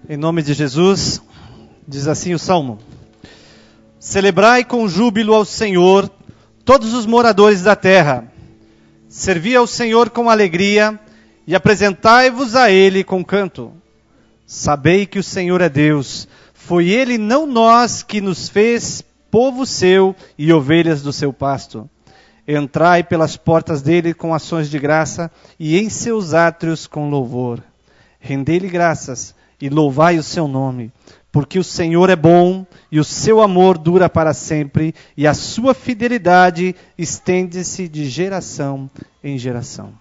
Em nome de Jesus, diz assim o Salmo: Celebrai com júbilo ao Senhor, todos os moradores da terra. Servi ao Senhor com alegria e apresentai-vos a Ele com canto. Sabei que o Senhor é Deus. Foi Ele, não nós, que nos fez povo seu e ovelhas do seu pasto. Entrai pelas portas dele com ações de graça e em seus átrios com louvor. Rendei-lhe graças e louvai o seu nome, porque o Senhor é bom e o seu amor dura para sempre e a sua fidelidade estende-se de geração em geração.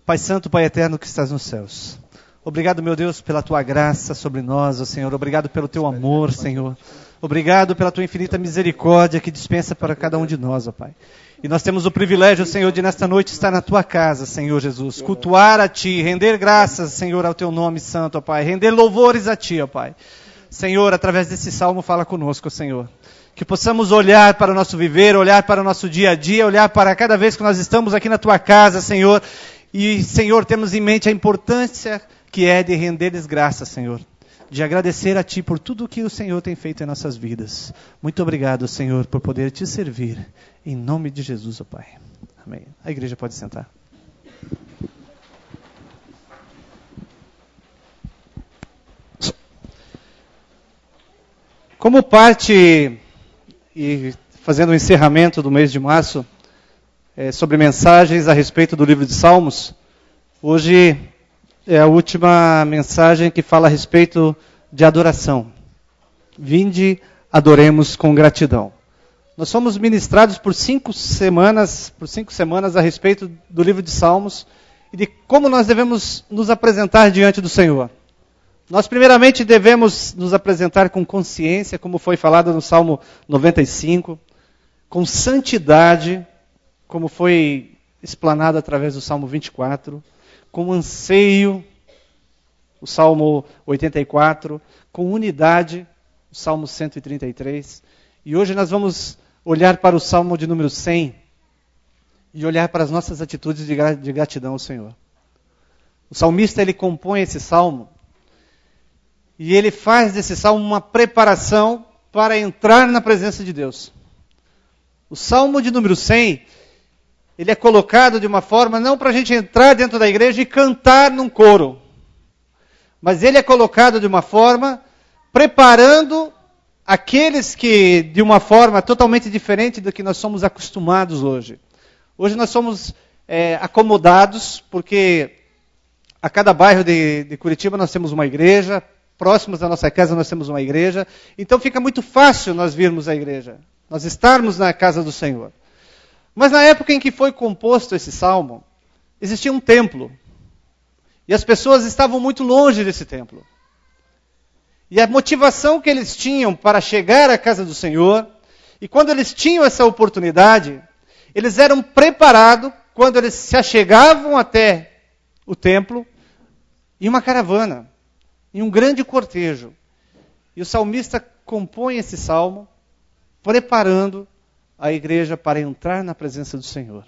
Pai Santo, Pai Eterno que estás nos céus, obrigado, meu Deus, pela tua graça sobre nós, ó Senhor. Obrigado pelo teu amor, Senhor. Obrigado pela tua infinita misericórdia que dispensa para cada um de nós, ó Pai. E nós temos o privilégio, Senhor, de nesta noite estar na tua casa, Senhor Jesus. Cultuar a ti, render graças, Senhor, ao teu nome santo, ó Pai. Render louvores a ti, ó Pai. Senhor, através desse salmo, fala conosco, Senhor. Que possamos olhar para o nosso viver, olhar para o nosso dia a dia, olhar para cada vez que nós estamos aqui na tua casa, Senhor. E, Senhor, temos em mente a importância que é de render-lhes graças, Senhor. De agradecer a ti por tudo o que o Senhor tem feito em nossas vidas. Muito obrigado, Senhor, por poder te servir. Em nome de Jesus, ó Pai. Amém. A igreja pode sentar. Como parte, e fazendo o encerramento do mês de março, sobre mensagens a respeito do livro de Salmos, hoje é a última mensagem que fala a respeito de adoração. Vinde, adoremos com gratidão. Nós fomos ministrados por 5 semanas a respeito do livro de Salmos e de como nós devemos nos apresentar diante do Senhor. Nós primeiramente devemos nos apresentar com consciência, como foi falado no Salmo 95, com santidade, como foi explanado através do Salmo 24, com anseio, o Salmo 84, com unidade, o Salmo 133. E hoje nós vamos olhar para o Salmo de número 100 e olhar para as nossas atitudes de gratidão ao Senhor. O salmista, ele compõe esse Salmo e ele faz desse Salmo uma preparação para entrar na presença de Deus. O Salmo de número 100, ele é colocado de uma forma não para a gente entrar dentro da igreja e cantar num coro, mas ele é colocado de uma forma preparando aqueles que, de uma forma totalmente diferente do que nós somos acostumados hoje. Hoje nós somos acomodados, porque a cada bairro de Curitiba nós temos uma igreja, próximos da nossa casa nós temos uma igreja, então fica muito fácil nós virmos à igreja, nós estarmos na casa do Senhor. Mas na época em que foi composto esse salmo, existia um templo, e as pessoas estavam muito longe desse templo. E a motivação que eles tinham para chegar à casa do Senhor, e quando eles tinham essa oportunidade, eles eram preparados, quando eles se achegavam até o templo, em uma caravana, em um grande cortejo. E o salmista compõe esse salmo, preparando a igreja para entrar na presença do Senhor.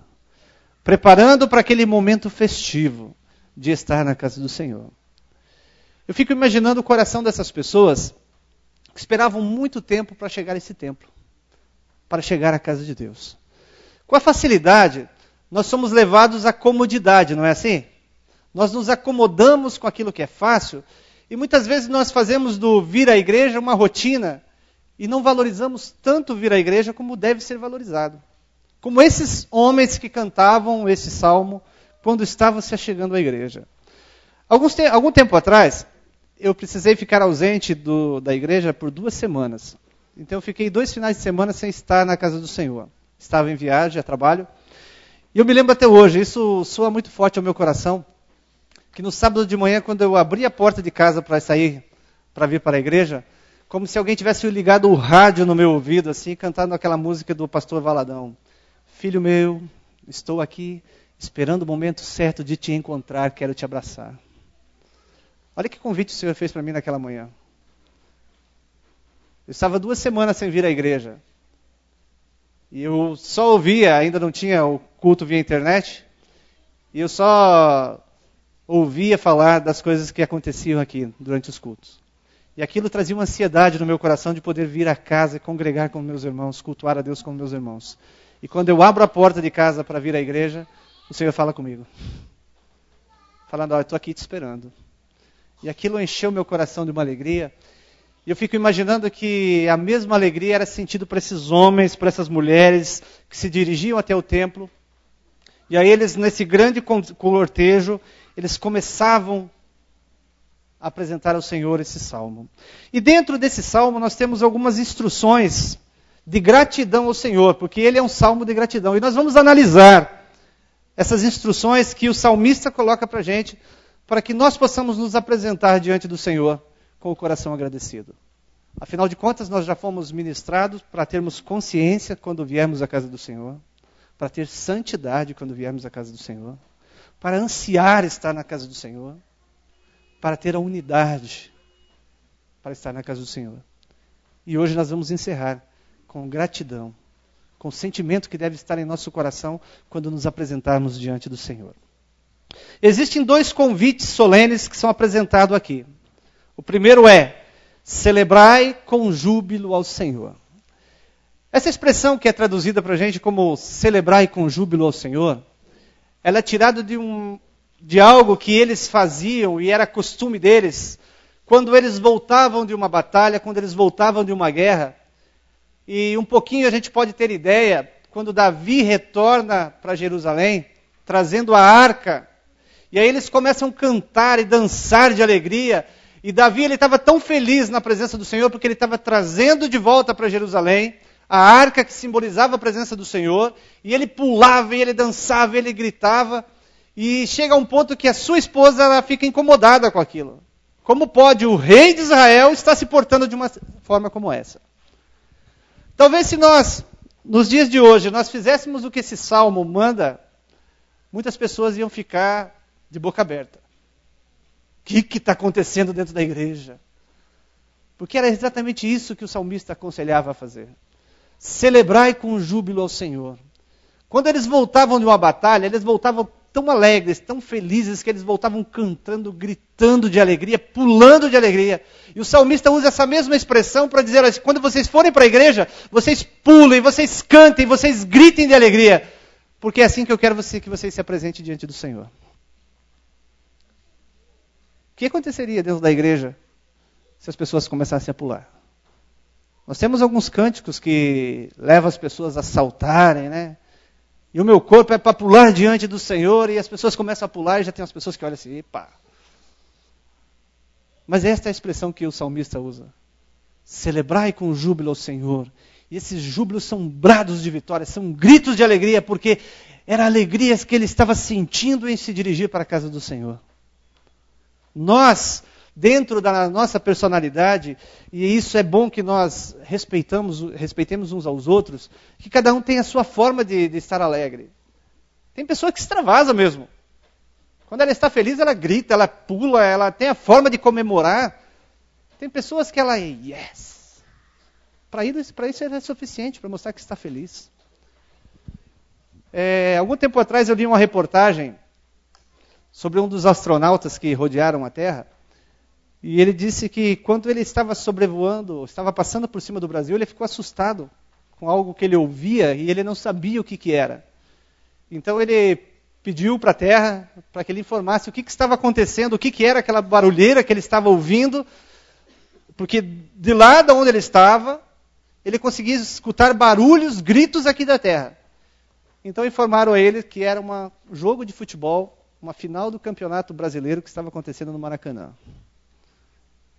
Preparando para aquele momento festivo de estar na casa do Senhor. Eu fico imaginando o coração dessas pessoas que esperavam muito tempo para chegar a esse templo, para chegar à casa de Deus. Com a facilidade, nós somos levados à comodidade, não é assim? Nós nos acomodamos com aquilo que é fácil e muitas vezes nós fazemos do vir à igreja uma rotina e não valorizamos tanto vir à igreja como deve ser valorizado. Como esses homens que cantavam esse salmo quando estavam se achegando à igreja. Algum tempo atrás, eu precisei ficar ausente da igreja por 2 semanas. Então eu fiquei 2 finais de semana sem estar na casa do Senhor. Estava em viagem, a trabalho. E eu me lembro até hoje, isso soa muito forte ao meu coração, que no sábado de manhã, quando eu abri a porta de casa para sair, para vir para a igreja, como se alguém tivesse ligado o rádio no meu ouvido, assim, cantando aquela música do pastor Valadão. Filho meu, estou aqui esperando o momento certo de te encontrar, quero te abraçar. Olha que convite o Senhor fez para mim naquela manhã. Eu estava 2 semanas sem vir à igreja. E eu só ouvia, ainda não tinha o culto via internet. E eu só ouvia falar das coisas que aconteciam aqui durante os cultos. E aquilo trazia uma ansiedade no meu coração de poder vir a casa e congregar com meus irmãos, cultuar a Deus com meus irmãos. E quando eu abro a porta de casa para vir à igreja, o Senhor fala comigo. Falando, eu estou aqui te esperando. E aquilo encheu meu coração de uma alegria. E eu fico imaginando que a mesma alegria era sentido para esses homens, para essas mulheres que se dirigiam até o templo. E aí eles, nesse grande cortejo, eles começavam a apresentar ao Senhor esse salmo. E dentro desse salmo nós temos algumas instruções de gratidão ao Senhor, porque ele é um salmo de gratidão. E nós vamos analisar essas instruções que o salmista coloca para a gente, para que nós possamos nos apresentar diante do Senhor com o coração agradecido. Afinal de contas, nós já fomos ministrados para termos consciência quando viermos à casa do Senhor, para ter santidade quando viermos à casa do Senhor, para ansiar estar na casa do Senhor, para ter a unidade para estar na casa do Senhor. E hoje nós vamos encerrar com gratidão, com o sentimento que deve estar em nosso coração quando nos apresentarmos diante do Senhor. Existem 2 convites solenes que são apresentados aqui. O primeiro é, celebrai com júbilo ao Senhor. Essa expressão que é traduzida para a gente como celebrai com júbilo ao Senhor, ela é tirada de algo que eles faziam e era costume deles, quando eles voltavam de uma batalha, quando eles voltavam de uma guerra. E um pouquinho a gente pode ter ideia, quando Davi retorna para Jerusalém, trazendo a arca, e aí eles começam a cantar e dançar de alegria, e Davi estava tão feliz na presença do Senhor, porque ele estava trazendo de volta para Jerusalém a arca que simbolizava a presença do Senhor, e ele pulava, e ele dançava, e ele gritava, e chega a um ponto que a sua esposa ela fica incomodada com aquilo. Como pode o rei de Israel estar se portando de uma forma como essa? Talvez se nós, nos dias de hoje, nós fizéssemos o que esse salmo manda, muitas pessoas iam ficar de boca aberta. O que está acontecendo dentro da igreja? Porque era exatamente isso que o salmista aconselhava a fazer. Celebrai com júbilo ao Senhor. Quando eles voltavam de uma batalha, eles voltavam tão alegres, tão felizes, que eles voltavam cantando, gritando de alegria, pulando de alegria. E o salmista usa essa mesma expressão para dizer assim, quando vocês forem para a igreja, vocês pulem, vocês cantem, vocês gritem de alegria, porque é assim que eu quero que vocês se apresentem diante do Senhor. O que aconteceria dentro da igreja se as pessoas começassem a pular? Nós temos alguns cânticos que levam as pessoas a saltarem, né? E o meu corpo é para pular diante do Senhor, e as pessoas começam a pular, e já tem as pessoas que olham assim, epa. Mas esta é a expressão que o salmista usa. Celebrai com júbilo ao Senhor. E esses júbilos são brados de vitória, são gritos de alegria, porque era alegria que ele estava sentindo em se dirigir para a casa do Senhor. Nós, dentro da nossa personalidade, e isso é bom que nós respeitemos uns aos outros, que cada um tem a sua forma de estar alegre. Tem pessoa que extravasa mesmo. Quando ela está feliz, ela grita, ela pula, ela tem a forma de comemorar. Tem pessoas que ela, yes. Para isso é suficiente, para mostrar que está feliz. Algum tempo atrás eu li uma reportagem sobre um dos astronautas que rodearam a Terra. E ele disse que quando ele estava sobrevoando, estava passando por cima do Brasil, ele ficou assustado com algo que ele ouvia e ele não sabia o que era. Então ele pediu para a Terra para que ele informasse o que estava acontecendo, o que era aquela barulheira que ele estava ouvindo, porque de lá de onde ele estava, ele conseguia escutar barulhos, gritos aqui da Terra. Então informaram a ele que era um jogo de futebol, uma final do Campeonato Brasileiro que estava acontecendo no Maracanã.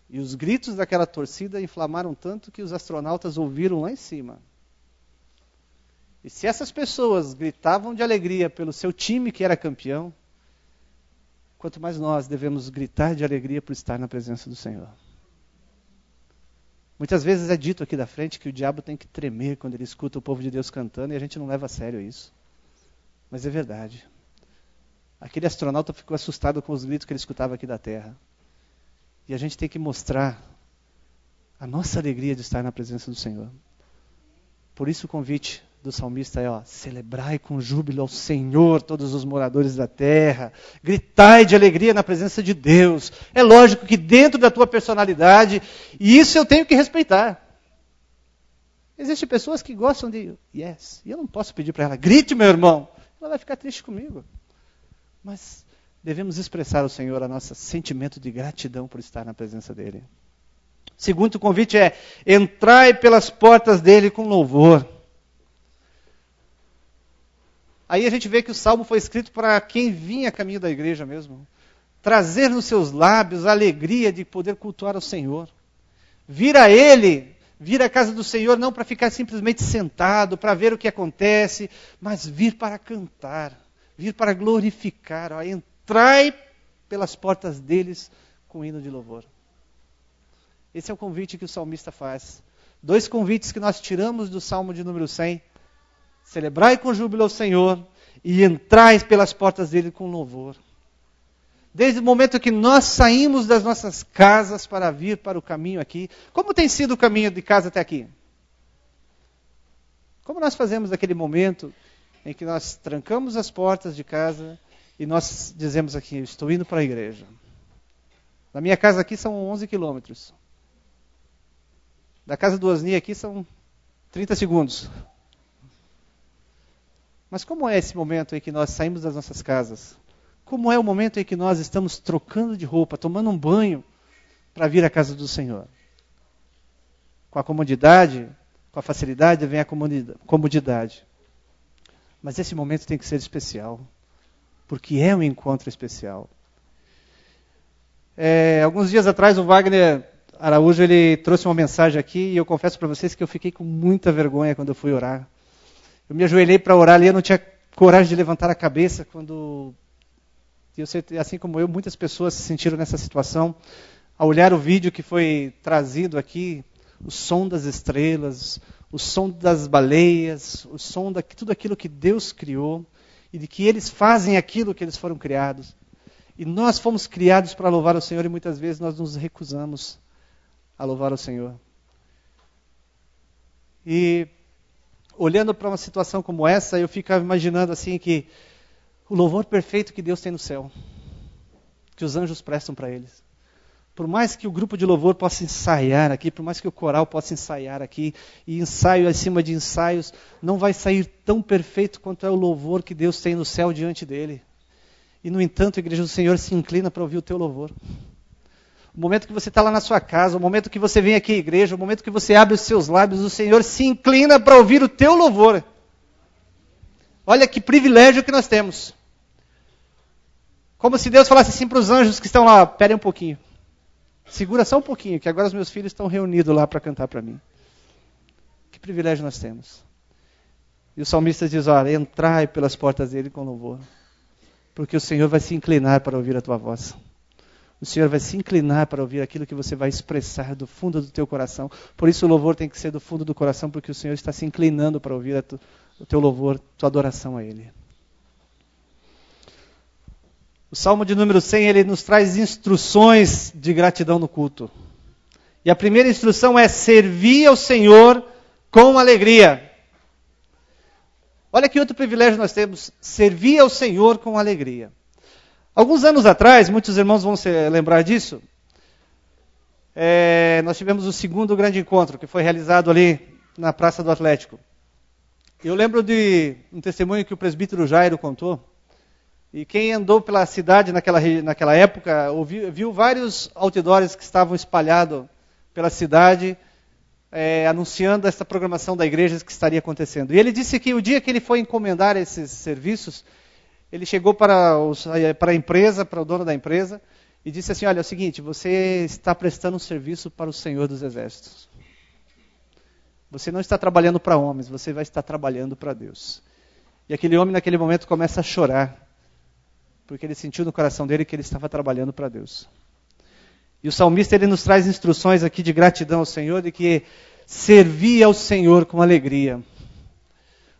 E os gritos daquela torcida inflamaram tanto que os astronautas ouviram lá em cima. E se essas pessoas gritavam de alegria pelo seu time que era campeão, quanto mais nós devemos gritar de alegria por estar na presença do Senhor. Muitas vezes é dito aqui da frente que o diabo tem que tremer quando ele escuta o povo de Deus cantando, e a gente não leva a sério isso. Mas é verdade. Aquele astronauta ficou assustado com os gritos que ele escutava aqui da Terra. E a gente tem que mostrar a nossa alegria de estar na presença do Senhor. Por isso o convite do salmista é, celebrai com júbilo ao Senhor, todos os moradores da terra, gritai de alegria na presença de Deus. É lógico que dentro da tua personalidade, e isso eu tenho que respeitar. Existem pessoas que gostam de yes, e eu não posso pedir para ela, grite meu irmão, ela vai ficar triste comigo. Mas devemos expressar ao Senhor o nosso sentimento de gratidão por estar na presença dEle. Segundo convite é, entrai pelas portas dEle com louvor. Aí a gente vê que o salmo foi escrito para quem vinha a caminho da igreja mesmo. Trazer nos seus lábios a alegria de poder cultuar ao Senhor. Vir a Ele, vir à casa do Senhor não para ficar simplesmente sentado, para ver o que acontece, mas vir para cantar, vir para glorificar. Entrai pelas portas deles com hino de louvor. Esse é o convite que o salmista faz. 2 convites que nós tiramos do Salmo de número 100. Celebrai com júbilo ao Senhor e entrai pelas portas dele com louvor. Desde o momento que nós saímos das nossas casas para vir para o caminho aqui, como tem sido o caminho de casa até aqui? Como nós fazemos naquele momento em que nós trancamos as portas de casa e nós dizemos aqui, eu estou indo para a igreja. Da minha casa aqui são 11 quilômetros. Da casa do Osni aqui são 30 segundos. Mas como é esse momento em que nós saímos das nossas casas? Como é o momento em que nós estamos trocando de roupa, tomando um banho para vir à casa do Senhor? Com a comodidade, com a facilidade, vem a comodidade. Mas esse momento tem que ser especial, porque é um encontro especial. Alguns dias atrás o Wagner Araújo ele trouxe uma mensagem aqui e eu confesso para vocês que eu fiquei com muita vergonha quando eu fui orar. Eu me ajoelhei para orar ali, eu não tinha coragem de levantar a cabeça quando... Eu sei, assim como eu, muitas pessoas se sentiram nessa situação. Ao olhar o vídeo que foi trazido aqui, o som das estrelas, o som das baleias, o som de tudo aquilo que Deus criou e de que eles fazem aquilo que eles foram criados. E nós fomos criados para louvar o Senhor e muitas vezes nós nos recusamos a louvar o Senhor. E olhando para uma situação como essa, eu ficava imaginando assim que o louvor perfeito que Deus tem no céu, que os anjos prestam para eles. Por mais que o grupo de louvor possa ensaiar aqui, por mais que o coral possa ensaiar aqui, e ensaio acima de ensaios, não vai sair tão perfeito quanto é o louvor que Deus tem no céu diante dele. E no entanto, a igreja do Senhor se inclina para ouvir o teu louvor. O momento que você está lá na sua casa, o momento que você vem aqui à igreja, o momento que você abre os seus lábios, o Senhor se inclina para ouvir o teu louvor. Olha que privilégio que nós temos. Como se Deus falasse assim para os anjos que estão lá, esperem um pouquinho. Segura só um pouquinho, que agora os meus filhos estão reunidos lá para cantar para mim. Que privilégio nós temos. E o salmista diz, olha, entrai pelas portas dele com louvor. Porque o Senhor vai se inclinar para ouvir a tua voz. O Senhor vai se inclinar para ouvir aquilo que você vai expressar do fundo do teu coração. Por isso o louvor tem que ser do fundo do coração, porque o Senhor está se inclinando para ouvir o teu louvor, tua adoração a Ele. O Salmo de número 100, ele nos traz instruções de gratidão no culto. E a primeira instrução é servir ao Senhor com alegria. Olha que outro privilégio nós temos, servir ao Senhor com alegria. Alguns anos atrás, muitos irmãos vão se lembrar disso, nós tivemos o segundo grande encontro, que foi realizado ali na Praça do Atlético. Eu lembro de um testemunho que o presbítero Jairo contou, e quem andou pela cidade naquela época, viu vários outdoors que estavam espalhados pela cidade, anunciando essa programação da igreja que estaria acontecendo. E ele disse que o dia que ele foi encomendar esses serviços, ele chegou para a empresa, para o dono da empresa, e disse assim, olha, é o seguinte, você está prestando um serviço para o Senhor dos Exércitos. Você não está trabalhando para homens, você vai estar trabalhando para Deus. E aquele homem naquele momento começa a chorar, porque ele sentiu no coração dele que ele estava trabalhando para Deus. E o salmista ele nos traz instruções aqui de gratidão ao Senhor, de que servir ao Senhor com alegria.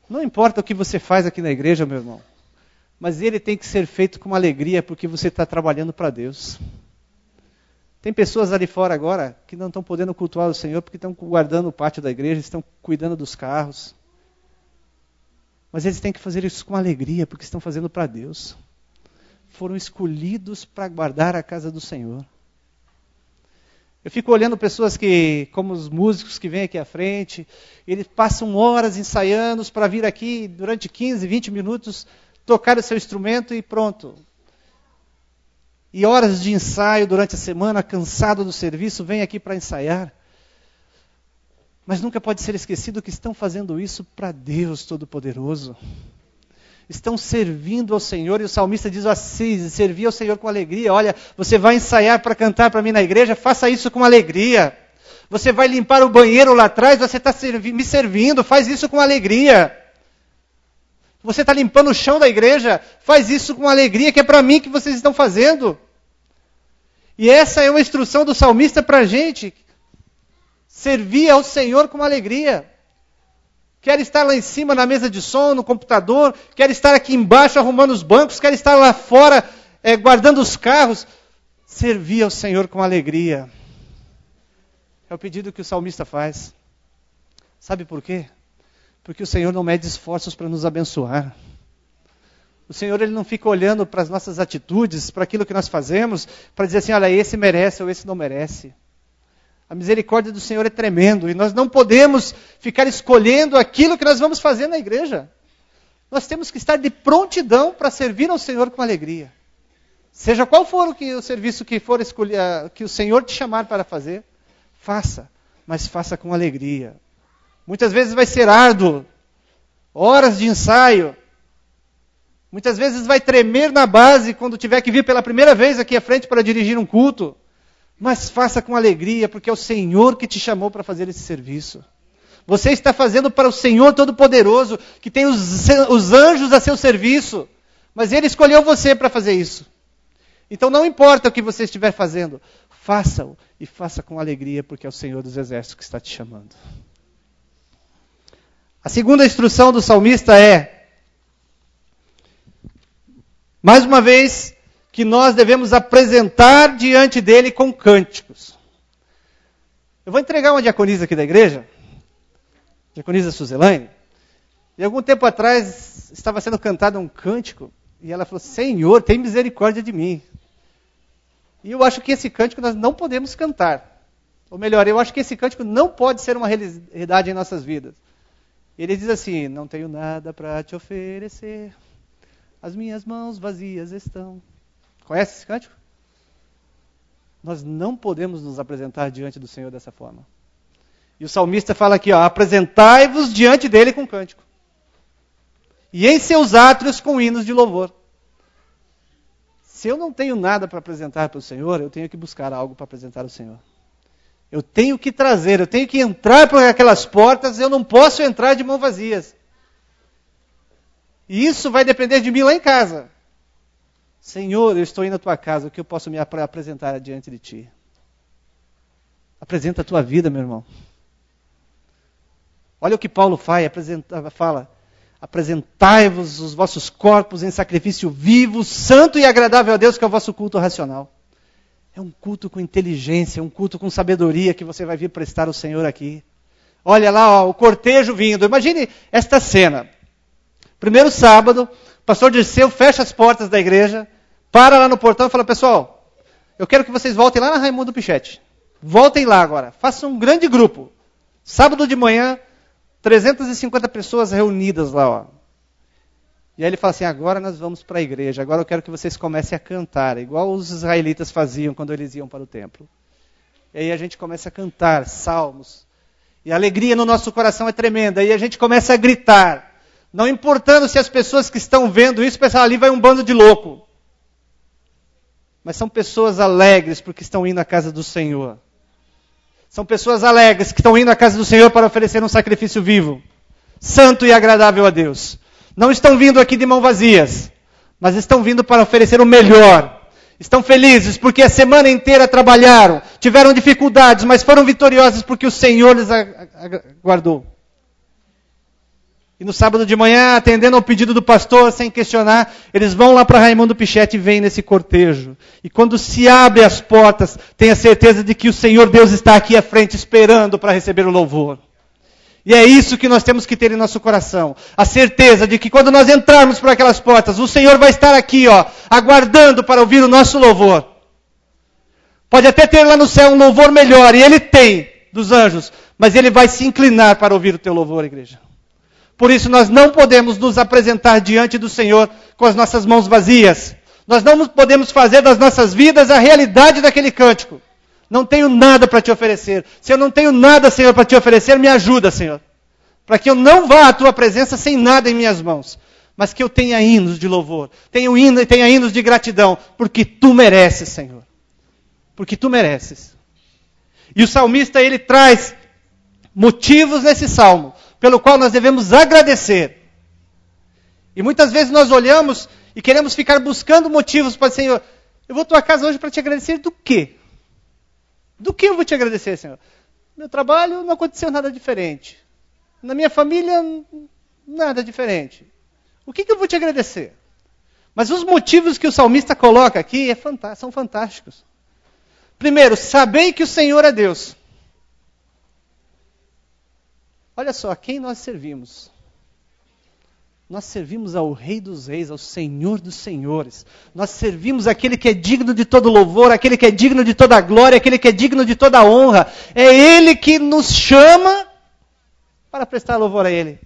Não importa o que você faz aqui na igreja, meu irmão, mas ele tem que ser feito com alegria, porque você está trabalhando para Deus. Tem pessoas ali fora agora que não estão podendo cultuar o Senhor, porque estão guardando o pátio da igreja, estão cuidando dos carros. Mas eles têm que fazer isso com alegria, porque estão fazendo para Deus. Foram escolhidos para guardar a casa do Senhor. Eu fico olhando pessoas como os músicos que vêm aqui à frente, eles passam horas ensaiando para vir aqui durante 15, 20 minutos, tocar o seu instrumento e pronto. E horas de ensaio durante a semana, cansado do serviço, vem aqui para ensaiar. Mas nunca pode ser esquecido que estão fazendo isso para Deus Todo-Poderoso. Estão servindo ao Senhor, e o salmista diz assim, servir ao Senhor com alegria. Olha, você vai ensaiar para cantar para mim na igreja, faça isso com alegria. Você vai limpar o banheiro lá atrás, você está me servindo, faz isso com alegria. Você está limpando o chão da igreja, faz isso com alegria, que é para mim que vocês estão fazendo. E essa é uma instrução do salmista para a gente. Servir ao Senhor com alegria. Quer estar lá em cima na mesa de som, no computador, quer estar aqui embaixo arrumando os bancos, quer estar lá fora guardando os carros. Servir ao Senhor com alegria. É o pedido que o salmista faz. Sabe por quê? Porque o Senhor não mede esforços para nos abençoar. O Senhor ele não fica olhando para as nossas atitudes, para aquilo que nós fazemos, para dizer assim, olha, esse merece ou esse não merece. A misericórdia do Senhor é tremendo e nós não podemos ficar escolhendo aquilo que nós vamos fazer na igreja. Nós temos que estar de prontidão para servir ao Senhor com alegria. Seja qual for o serviço que for escolher, que o Senhor te chamar para fazer, faça, mas faça com alegria. Muitas vezes vai ser árduo, horas de ensaio. Muitas vezes vai tremer na base quando tiver que vir pela primeira vez aqui à frente para dirigir um culto. Mas faça com alegria, porque é o Senhor que te chamou para fazer esse serviço. Você está fazendo para o Senhor Todo-Poderoso, que tem os anjos a seu serviço. Mas Ele escolheu você para fazer isso. Então não importa o que você estiver fazendo, faça-o e faça com alegria, porque é o Senhor dos Exércitos que está te chamando. A segunda instrução do salmista é, mais uma vez, que nós devemos apresentar diante dele com cânticos. Eu vou entregar uma diaconisa aqui da igreja, diaconisa Suzelaine, e algum tempo atrás estava sendo cantado um cântico, e ela falou, Senhor, tem misericórdia de mim. E eu acho que esse cântico nós não podemos cantar. Ou melhor, eu acho que esse cântico não pode ser uma realidade em nossas vidas. Ele diz assim, não tenho nada para te oferecer, as minhas mãos vazias estão. Conhece esse cântico? Nós não podemos nos apresentar diante do Senhor dessa forma. E o salmista fala aqui, apresentai-vos diante dele com cântico. E em seus átrios com hinos de louvor. Se eu não tenho nada para apresentar para o Senhor, eu tenho que buscar algo para apresentar ao Senhor. Eu tenho que trazer, eu tenho que entrar por aquelas portas, eu não posso entrar de mãos vazias. E isso vai depender de mim lá em casa. Senhor, eu estou indo à tua casa, o que eu posso me apresentar diante de ti? Apresenta a tua vida, meu irmão. Olha o que Paulo fala. Apresentai-vos os vossos corpos em sacrifício vivo, santo e agradável a Deus, que é o vosso culto racional. É um culto com inteligência, um culto com sabedoria que você vai vir prestar ao Senhor aqui. Olha lá, o cortejo vindo. Imagine esta cena. Primeiro sábado, o pastor Dirceu fecha as portas da igreja, para lá no portão e fala, pessoal, eu quero que vocês voltem lá na Raimundo Pichetti. Voltem lá agora, façam um grande grupo. Sábado de manhã, 350 pessoas reunidas lá. E aí ele fala assim, agora nós vamos para a igreja, agora eu quero que vocês comecem a cantar, igual os israelitas faziam quando eles iam para o templo. E aí a gente começa a cantar salmos. E a alegria no nosso coração é tremenda. E a gente começa a gritar. Não importando se as pessoas que estão vendo isso, pensam, ali vai um bando de louco. Mas são pessoas alegres porque estão indo à casa do Senhor. São pessoas alegres que estão indo à casa do Senhor para oferecer um sacrifício vivo, santo e agradável a Deus. Não estão vindo aqui de mãos vazias, mas estão vindo para oferecer o melhor. Estão felizes porque a semana inteira trabalharam, tiveram dificuldades, mas foram vitoriosos porque o Senhor lhes guardou. E no sábado de manhã, atendendo ao pedido do pastor, sem questionar, eles vão lá para Raimundo Pichetti e vêm nesse cortejo. E quando se abre as portas, tenha certeza de que o Senhor Deus está aqui à frente esperando para receber o louvor. E é isso que nós temos que ter em nosso coração. A certeza de que quando nós entrarmos por aquelas portas, o Senhor vai estar aqui, aguardando para ouvir o nosso louvor. Pode até ter lá no céu um louvor melhor, e Ele tem, dos anjos, mas Ele vai se inclinar para ouvir o teu louvor, igreja. Por isso nós não podemos nos apresentar diante do Senhor com as nossas mãos vazias. Nós não podemos fazer das nossas vidas a realidade daquele cântico. Não tenho nada para te oferecer. Se eu não tenho nada, Senhor, para te oferecer, me ajuda, Senhor. Para que eu não vá à tua presença sem nada em minhas mãos. Mas que eu tenha hinos de louvor. Tenha hinos de gratidão. Porque tu mereces, Senhor. Porque tu mereces. E o salmista, ele traz motivos nesse salmo, pelo qual nós devemos agradecer. E muitas vezes nós olhamos e queremos ficar buscando motivos para, Senhor, eu vou à tua casa hoje para te agradecer do quê? Do que eu vou te agradecer, Senhor? No meu trabalho não aconteceu nada diferente. Na minha família, nada diferente. O que eu vou te agradecer? Mas os motivos que o salmista coloca aqui são fantásticos. Primeiro, sabei que o Senhor é Deus. Olha só, a quem nós servimos? Nós servimos ao Rei dos Reis, ao Senhor dos Senhores. Nós servimos aquele que é digno de todo louvor, aquele que é digno de toda glória, aquele que é digno de toda honra. É Ele que nos chama para prestar louvor a Ele.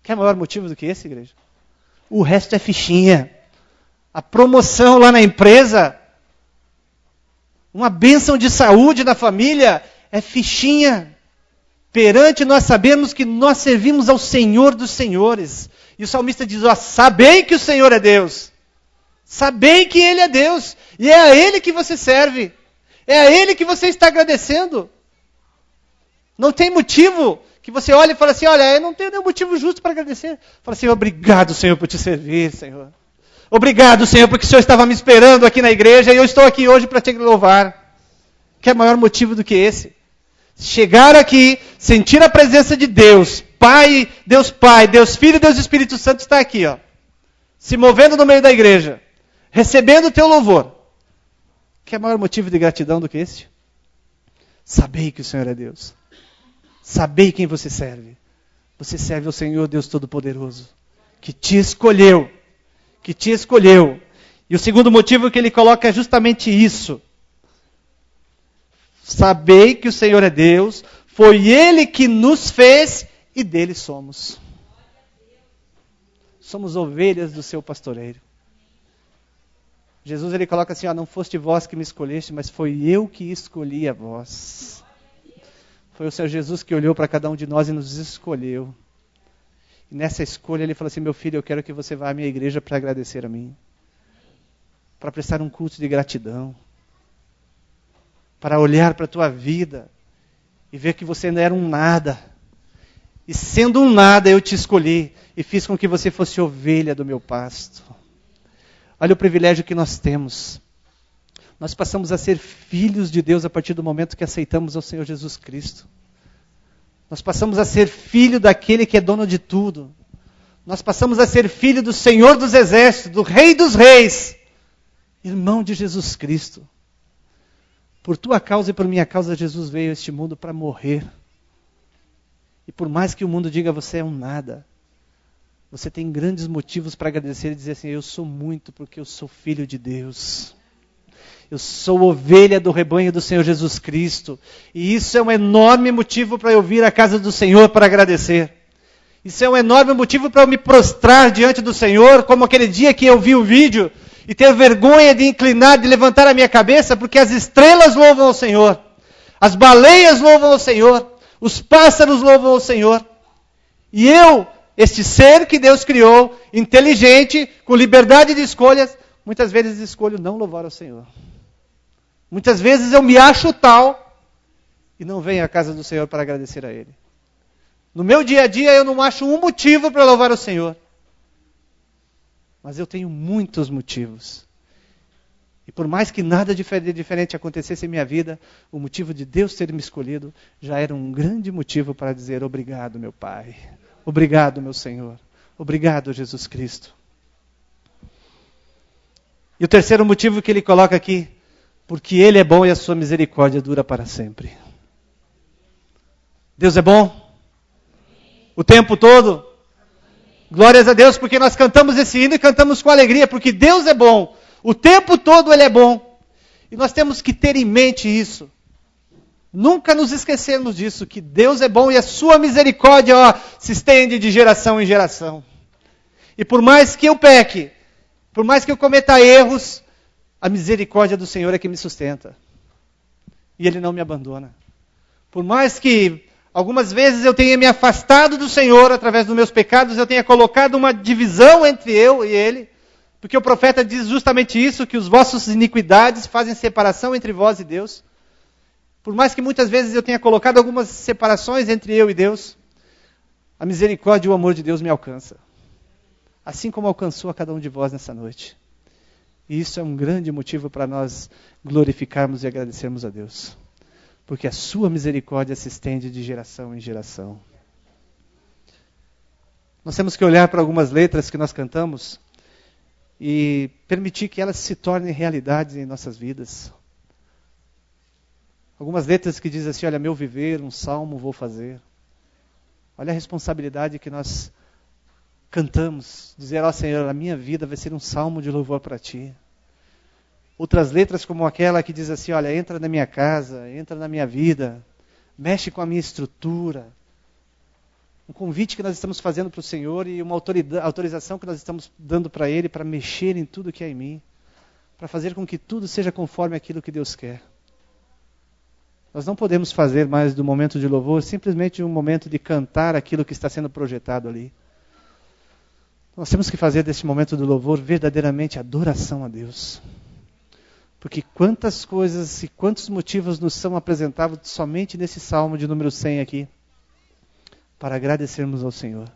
Quer maior motivo do que esse, igreja? O resto é fichinha. A promoção lá na empresa, uma bênção de saúde na família, é fichinha. Perante nós sabemos que nós servimos ao Senhor dos Senhores. E o salmista diz, sabei que o Senhor é Deus. Sabei que Ele é Deus. E é a Ele que você serve. É a Ele que você está agradecendo. Não tem motivo que você olhe e fale assim, olha, eu não tenho nenhum motivo justo para agradecer. Fala assim, obrigado, Senhor, por te servir, Senhor. Obrigado, Senhor, porque o Senhor estava me esperando aqui na igreja e eu estou aqui hoje para te louvar. Que é maior motivo do que esse? Chegar aqui, sentir a presença de Deus, Pai, Deus Filho e Deus Espírito Santo está aqui, se movendo no meio da igreja, recebendo o teu louvor. Que é maior motivo de gratidão do que esse? Sabei que o Senhor é Deus. Sabei quem você serve. Você serve ao Senhor Deus Todo-Poderoso, que te escolheu. E o segundo motivo que ele coloca é justamente isso. Sabei que o Senhor é Deus, foi Ele que nos fez e dele somos. Somos ovelhas do seu pastoreio. Jesus ele coloca assim, não foste vós que me escolheste, mas foi eu que escolhi a vós. Foi o Senhor Jesus que olhou para cada um de nós e nos escolheu. E nessa escolha ele falou assim, meu filho, eu quero que você vá à minha igreja para agradecer a mim. Para prestar um culto de gratidão. Para olhar para a tua vida e ver que você não era um nada. E sendo um nada, eu te escolhi e fiz com que você fosse ovelha do meu pasto. Olha o privilégio que nós temos. Nós passamos a ser filhos de Deus a partir do momento que aceitamos ao Senhor Jesus Cristo. Nós passamos a ser filho daquele que é dono de tudo. Nós passamos a ser filho do Senhor dos Exércitos, do Rei dos Reis, irmão de Jesus Cristo. Por tua causa e por minha causa, Jesus veio a este mundo para morrer. E por mais que o mundo diga você é um nada, você tem grandes motivos para agradecer e dizer assim, eu sou muito porque eu sou filho de Deus. Eu sou ovelha do rebanho do Senhor Jesus Cristo. E isso é um enorme motivo para eu vir à casa do Senhor para agradecer. Isso é um enorme motivo para eu me prostrar diante do Senhor, como aquele dia que eu vi o vídeo e ter vergonha de inclinar, de levantar a minha cabeça, porque as estrelas louvam ao Senhor, as baleias louvam ao Senhor, os pássaros louvam ao Senhor. E eu, este ser que Deus criou, inteligente, com liberdade de escolhas, muitas vezes escolho não louvar ao Senhor. Muitas vezes eu me acho tal e não venho à casa do Senhor para agradecer a Ele. No meu dia a dia eu não acho um motivo para louvar o Senhor. Mas eu tenho muitos motivos. E por mais que nada diferente acontecesse em minha vida, o motivo de Deus ter me escolhido já era um grande motivo para dizer obrigado, meu Pai. Obrigado, meu Senhor. Obrigado, Jesus Cristo. E o terceiro motivo que ele coloca aqui, porque Ele é bom e a sua misericórdia dura para sempre. Deus é bom? O tempo todo? Glórias a Deus, porque nós cantamos esse hino e cantamos com alegria, porque Deus é bom. O tempo todo Ele é bom. E nós temos que ter em mente isso. Nunca nos esquecermos disso, que Deus é bom e a sua misericórdia se estende de geração em geração. E por mais que eu peque, por mais que eu cometa erros, a misericórdia do Senhor é que me sustenta. E Ele não me abandona. Por mais que algumas vezes eu tenha me afastado do Senhor através dos meus pecados, eu tenha colocado uma divisão entre eu e Ele, porque o profeta diz justamente isso, que os vossos iniquidades fazem separação entre vós e Deus. Por mais que muitas vezes eu tenha colocado algumas separações entre eu e Deus, a misericórdia e o amor de Deus me alcança. Assim como alcançou a cada um de vós nessa noite. E isso é um grande motivo para nós glorificarmos e agradecermos a Deus. Porque a sua misericórdia se estende de geração em geração. Nós temos que olhar para algumas letras que nós cantamos e permitir que elas se tornem realidade em nossas vidas. Algumas letras que dizem assim, olha, meu viver, um salmo vou fazer. Olha a responsabilidade que nós cantamos, dizer, ó Senhor, a minha vida vai ser um salmo de louvor para Ti. Outras letras como aquela que diz assim, olha, entra na minha casa, entra na minha vida, mexe com a minha estrutura. Um convite que nós estamos fazendo para o Senhor e uma autorização que nós estamos dando para Ele para mexer em tudo que é em mim, para fazer com que tudo seja conforme aquilo que Deus quer. Nós não podemos fazer mais do momento de louvor simplesmente um momento de cantar aquilo que está sendo projetado ali. Nós temos que fazer desse momento do louvor verdadeiramente adoração a Deus. Porque quantas coisas e quantos motivos nos são apresentados somente nesse Salmo de número 100 aqui, para agradecermos ao Senhor.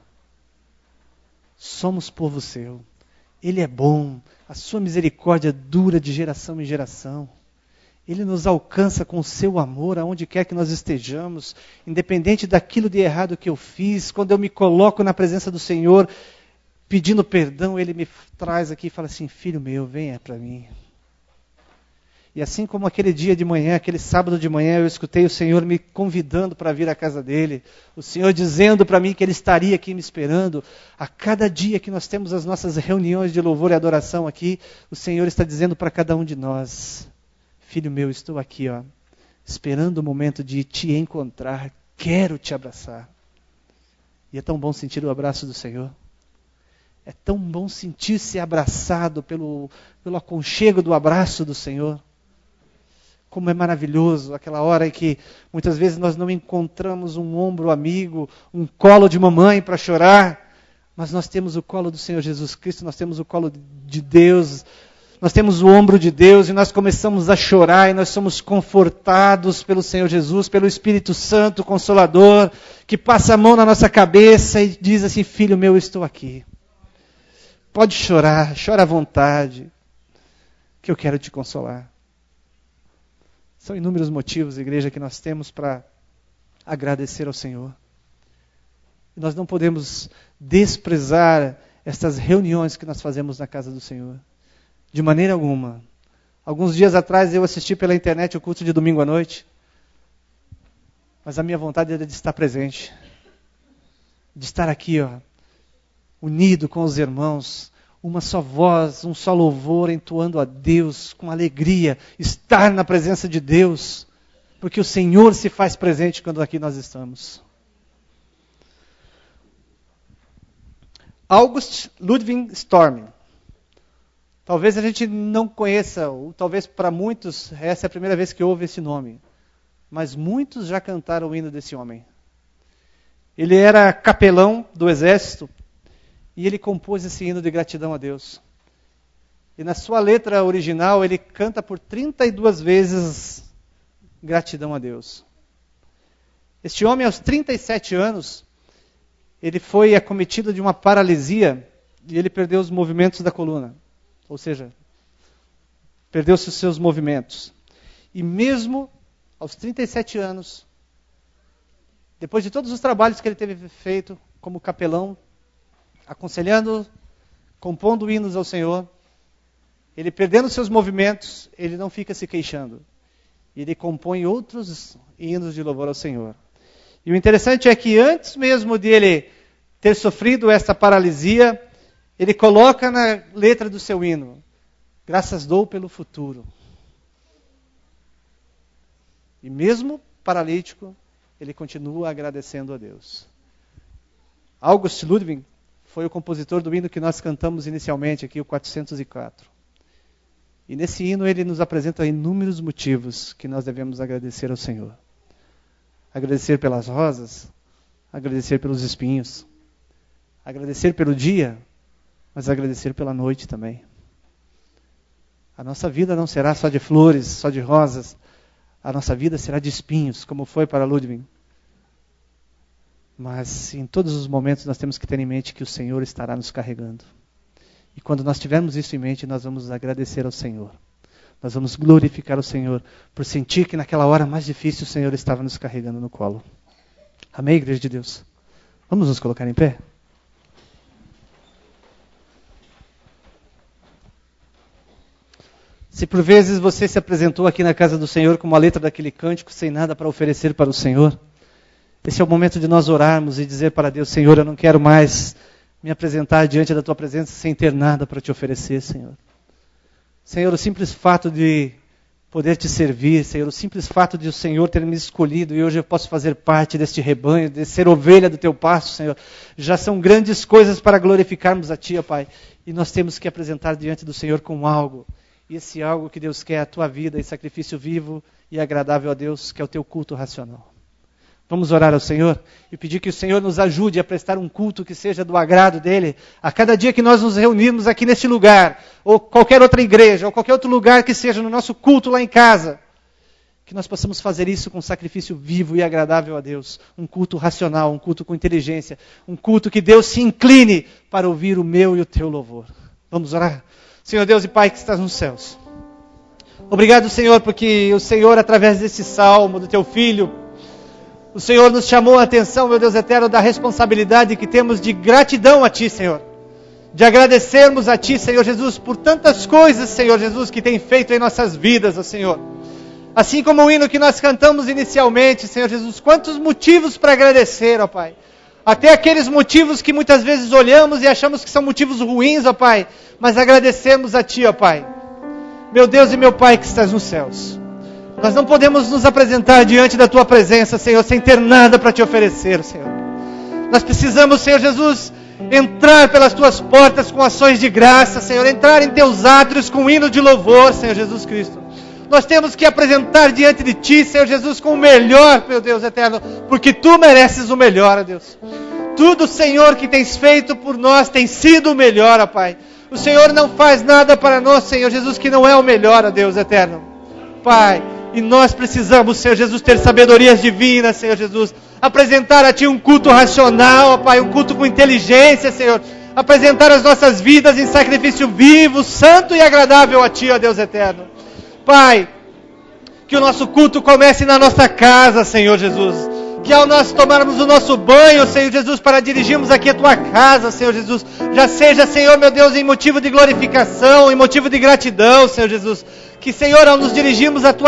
Somos povo seu, Ele é bom, a sua misericórdia dura de geração em geração. Ele nos alcança com o seu amor aonde quer que nós estejamos, independente daquilo de errado que eu fiz. Quando eu me coloco na presença do Senhor, pedindo perdão, Ele me traz aqui e fala assim, filho meu, venha para mim. E assim como aquele dia de manhã, aquele sábado de manhã, eu escutei o Senhor me convidando para vir à casa dele. O Senhor dizendo para mim que Ele estaria aqui me esperando. A cada dia que nós temos as nossas reuniões de louvor e adoração aqui, o Senhor está dizendo para cada um de nós, filho meu, estou aqui, esperando o momento de te encontrar, quero te abraçar. E é tão bom sentir o abraço do Senhor. É tão bom sentir-se abraçado pelo aconchego do abraço do Senhor. Como é maravilhoso aquela hora em que muitas vezes nós não encontramos um ombro amigo, um colo de mamãe para chorar, mas nós temos o colo do Senhor Jesus Cristo, nós temos o colo de Deus, nós temos o ombro de Deus e nós começamos a chorar e nós somos confortados pelo Senhor Jesus, pelo Espírito Santo Consolador, que passa a mão na nossa cabeça e diz assim, filho meu, eu estou aqui. Pode chorar, chora à vontade, que eu quero te consolar. São inúmeros motivos, igreja, que nós temos para agradecer ao Senhor. Nós não podemos desprezar estas reuniões que nós fazemos na casa do Senhor. De maneira alguma. Alguns dias atrás eu assisti pela internet o culto de domingo à noite. Mas a minha vontade era de estar presente. De estar aqui, unido com os irmãos. Uma só voz, um só louvor, entoando a Deus com alegria, estar na presença de Deus, porque o Senhor se faz presente quando aqui nós estamos. August Ludwig Storm. Talvez a gente não conheça, ou talvez para muitos essa é a primeira vez que ouve esse nome, mas muitos já cantaram o hino desse homem. Ele era capelão do exército, e ele compôs esse hino de gratidão a Deus. E na sua letra original, ele canta por 32 vezes gratidão a Deus. Este homem, aos 37 anos, ele foi acometido de uma paralisia e ele perdeu os movimentos da coluna. Ou seja, perdeu-se os seus movimentos. E mesmo aos 37 anos, depois de todos os trabalhos que ele teve feito como capelão, aconselhando, compondo hinos ao Senhor, ele perdendo seus movimentos, ele não fica se queixando. Ele compõe outros hinos de louvor ao Senhor. E o interessante é que antes mesmo de ele ter sofrido essa paralisia, ele coloca na letra do seu hino: graças dou pelo futuro. E mesmo paralítico, ele continua agradecendo a Deus. August Ludwig foi o compositor do hino que nós cantamos inicialmente aqui, o 404. E nesse hino ele nos apresenta inúmeros motivos que nós devemos agradecer ao Senhor. Agradecer pelas rosas, agradecer pelos espinhos, agradecer pelo dia, mas agradecer pela noite também. A nossa vida não será só de flores, só de rosas. A nossa vida será de espinhos, como foi para Ludwig. Mas em todos os momentos nós temos que ter em mente que o Senhor estará nos carregando. E quando nós tivermos isso em mente, nós vamos agradecer ao Senhor. Nós vamos glorificar o Senhor por sentir que naquela hora mais difícil o Senhor estava nos carregando no colo. Amém, igreja de Deus? Vamos nos colocar em pé? Se por vezes você se apresentou aqui na casa do Senhor com uma letra daquele cântico sem nada para oferecer para o Senhor, esse é o momento de nós orarmos e dizer para Deus: Senhor, eu não quero mais me apresentar diante da Tua presença sem ter nada para Te oferecer, Senhor. Senhor, o simples fato de poder Te servir, Senhor, o simples fato de o Senhor ter me escolhido e hoje eu posso fazer parte deste rebanho, de ser ovelha do Teu pasto, Senhor, já são grandes coisas para glorificarmos a Ti, ó Pai. E nós temos que apresentar diante do Senhor com algo. E esse algo que Deus quer é a Tua vida em sacrifício vivo e agradável a Deus, que é o Teu culto racional. Vamos orar ao Senhor e pedir que o Senhor nos ajude a prestar um culto que seja do agrado dEle. A cada dia que nós nos reunirmos aqui neste lugar, ou qualquer outra igreja, ou qualquer outro lugar que seja no nosso culto lá em casa, que nós possamos fazer isso com sacrifício vivo e agradável a Deus. Um culto racional, um culto com inteligência, um culto que Deus se incline para ouvir o meu e o Teu louvor. Vamos orar? Senhor Deus e Pai que estás nos céus. Obrigado, Senhor, porque o Senhor, através desse salmo do Teu Filho, o Senhor nos chamou a atenção, meu Deus eterno, da responsabilidade que temos de gratidão a Ti, Senhor. De agradecermos a Ti, Senhor Jesus, por tantas coisas, Senhor Jesus, que tem feito em nossas vidas, ó Senhor. Assim como o hino que nós cantamos inicialmente, Senhor Jesus, quantos motivos para agradecer, ó Pai. Até aqueles motivos que muitas vezes olhamos e achamos que são motivos ruins, ó Pai. Mas agradecemos a Ti, ó Pai. Meu Deus e meu Pai que estás nos céus. Nós não podemos nos apresentar diante da Tua presença, Senhor, sem ter nada para Te oferecer, Senhor. Nós precisamos, Senhor Jesus, entrar pelas Tuas portas com ações de graça, Senhor. Entrar em Teus átrios com hino de louvor, Senhor Jesus Cristo. Nós temos que apresentar diante de Ti, Senhor Jesus, com o melhor, meu Deus eterno, porque Tu mereces o melhor, ó Deus. Tudo, Senhor, que tens feito por nós tem sido o melhor, ó Pai. O Senhor não faz nada para nós, Senhor Jesus, que não é o melhor, ó Deus eterno. Pai, e nós precisamos, Senhor Jesus, ter sabedorias divinas, Senhor Jesus. Apresentar a Ti um culto racional, ó Pai, um culto com inteligência, Senhor. Apresentar as nossas vidas em sacrifício vivo, santo e agradável a Ti, ó Deus eterno. Pai, que o nosso culto comece na nossa casa, Senhor Jesus. Que ao nós tomarmos o nosso banho, Senhor Jesus, para dirigirmos aqui a Tua casa, Senhor Jesus, já seja, Senhor, meu Deus, em motivo de glorificação, em motivo de gratidão, Senhor Jesus. Que, Senhor, ao nos dirigirmos a Tua